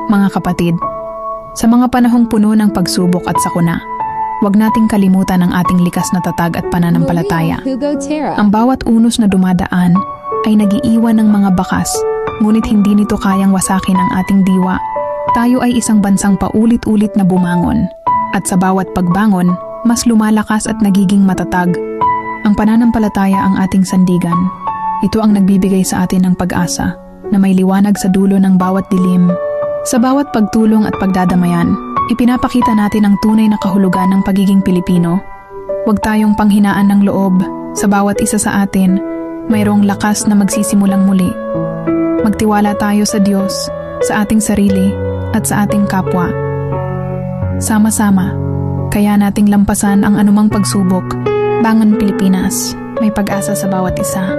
Mga kapatid, sa mga panahong puno ng pagsubok at sakuna, huwag nating kalimutan ang ating likas na tatag at pananampalataya. Ang bawat unos na dumadaan ay nagiiwan ng mga bakas, ngunit hindi nito kayang wasakin ang ating diwa. Tayo ay isang bansang paulit-ulit na bumangon, at sa bawat pagbangon, mas lumalakas at nagiging matatag. Ang pananampalataya ang ating sandigan. Ito ang nagbibigay sa atin ng pag-asa na may liwanag sa dulo ng bawat dilim. Sa bawat pagtulong at pagdadamayan, ipinapakita natin ang tunay na kahulugan ng pagiging Pilipino. Huwag tayong panghinaan ng loob. Sa bawat isa sa atin, mayroong lakas na magsisimulang muli. Magtiwala tayo sa Diyos, sa ating sarili, at sa ating kapwa. Sama-sama, kaya nating lampasan ang anumang pagsubok. Bangon Pilipinas, may pag-asa sa bawat isa.